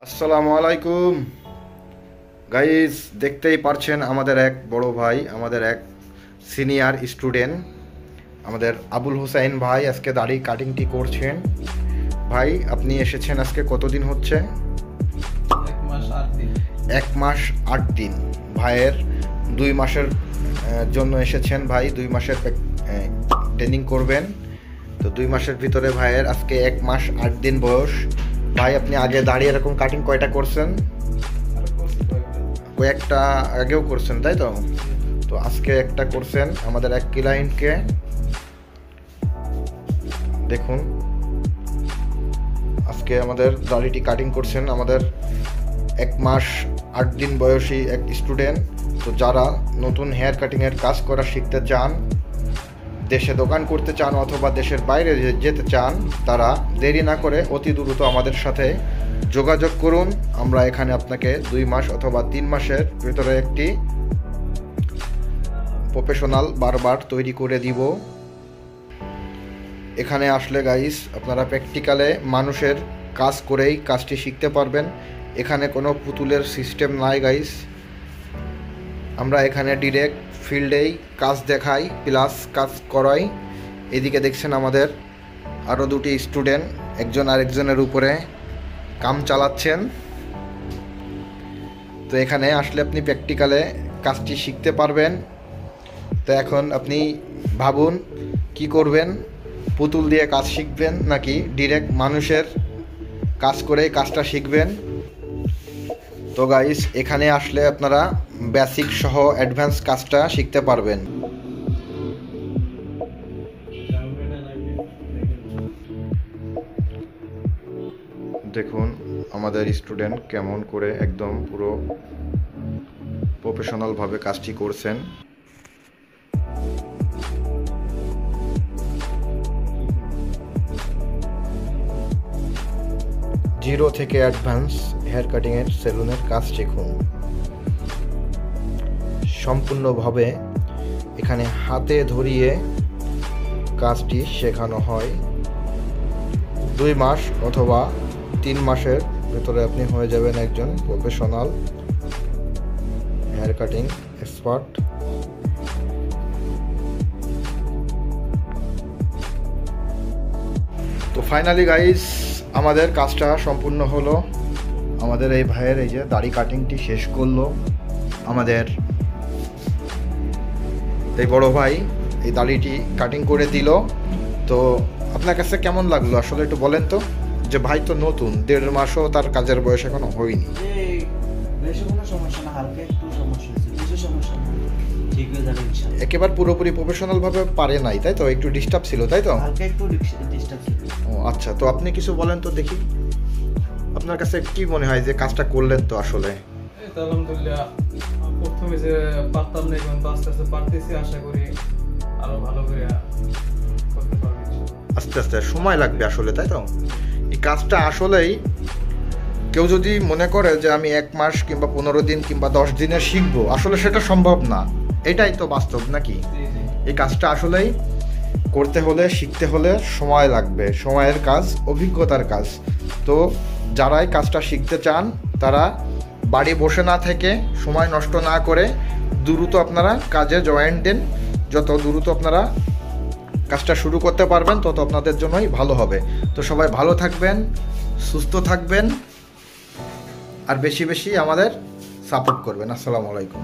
আসসালামু আলাইকুম গাইস, দেখতেই পারছেন আমাদের এক বড় ভাই, আমাদের এক সিনিয়র স্টুডেন্ট, আমাদের আবুল হোসেন ভাই আজকে দাড়ি কাটিংটি করছেন। ভাই আপনি এসেছেন আজকে কতদিন হচ্ছে? 1 মাস 8 দিন। ভাইয়ের 2 মাসের জন্য এসেছেন। ভাই 2 মাসের ট্রেনিং করবেন। তো 2 মাসের ভিতরে ভাইয়ের আজকে 1 মাস 8 দিন বয়স। ভাই আপনি আগে দাড়ি এরকম কাটিং কয়টা করছেন? কয়েকটা আগেও করছেন তাই তো? তো আজকে একটা করছেন আমাদের এক ক্লায়েন্টকে। দেখুন আজকে আমাদের দাড়িটি কাটিং করছেন আমাদের 1 মাস 8 দিন বয়সী এক স্টুডেন্ট। তো যারা নতুন হেয়ার কাটিংয়ের কাজ করা শিখতে চান, দেশে দোকান করতে চান অথবা দেশের বাইরে যেতে চান, তারা দেরি না করে অতি দ্রুত আমাদের সাথে যোগাযোগ করুন। আমরা এখানে আপনাকে 2 মাস অথবা 3 মাসের ভিতরে একটি প্রফেশনাল বারবার তৈরি করে দিব। এখানে আসলে গাইস আপনারা প্র্যাকটিক্যালে মানুষের কাজ করেই কাজটি শিখতে পারবেন। এখানে কোনো পুতুলের সিস্টেম নাই গাইস। আমরা এখানে ডিরেক্ট ফিল্ডেই কাজ দেখাই প্লাস কাজ করাই। এদিকে দেখছেন আমাদের আরও 2টি স্টুডেন্ট একজন আরেকজনের উপরে কাম চালাচ্ছেন। তো এখানে আসলে আপনি প্র্যাকটিক্যালে কাজটি শিখতে পারবেন। তো এখন আপনি ভাবুন কি করবেন, পুতুল দিয়ে কাজ শিখবেন নাকি ডিরেক্ট মানুষের কাজ করেই কাজটা শিখবেন। তো গাইস এখানে আসলে আপনারা বেসিক সহ অ্যাডভান্স কাজটা শিখতে পারবেন। দেখুন আমাদের স্টুডেন্ট কেমন করে একদম পুরো প্রফেশনালভাবে কাজটি করছেন। জিরো থেকে অ্যাডভান্স হেয়ার কাটিংয়ের সেলুনের কাজ শিখুন সম্পূর্ণভাবে। এখানে হাতে ধরিয়ে কাজটি শেখানো হয়। 2 মাস অথবা 3 মাসের ভিতরে আপনি হয়ে যাবেন একজন প্রফেশনাল হেয়ার কাটিং এক্সপার্ট। তো ফাইনালি গাইস আমাদের কাজটা সম্পূর্ণ হলো। আমাদের এই ভাইয়ের এই যে দাড়ি কাটিংটি শেষ করলো আমাদের এই বড় ভাই, এই দাড়িটি কাটিং করে দিল। তো আপনার কাছে কেমন লাগলো আসলে একটু বলেন তো, যে ভাই তো নতুন, 1.5 মাসও তার কাজের বয়স এখনো হয়নি। একেবারে পুরোপুরি প্রফেশনাল ভাবে পারে নাই তাই তো? একটু ডিস্টার্ব ছিল তাই তো? ও আচ্ছা, তো আপনি কিছু বলেন তো দেখি, আপনার কাছে কি মনে হয় যে কাজটা করলেন তো আসলে? আলহামদুলিল্লাহ, প্রথমে যে পারতাম না এখন তো আস্তে আস্তে পারতেছি। আশা করি আরো ভালো করে করতে পারবো। আস্তে আস্তে সময় লাগবে আসলে তাই তো? এই কাজটা আসলেই কেউ যদি মনে করে যে আমি 1 মাস কিংবা 15 দিন কিংবা 10 দিনে শিখবো, আসলে সেটা সম্ভব না। এটাই তো বাস্তব নাকি? এই কাজটা আসলেই করতে হলে, শিখতে হলে সময় লাগবে। সময়ের কাজ, অভিজ্ঞতার কাজ। তো যারাই কাজটা শিখতে চান তারা বাড়ি বসে না থেকে, সময় নষ্ট না করে দ্রুত আপনারা কাজে জয়েন দেন। যত দ্রুত আপনারা কাজটা শুরু করতে পারবেন তত আপনাদের জন্যই ভালো হবে। তো সবাই ভালো থাকবেন, সুস্থ থাকবেন, আর বেশি বেশি আমাদের সাপোর্ট করবেন। আসসালামু আলাইকুম।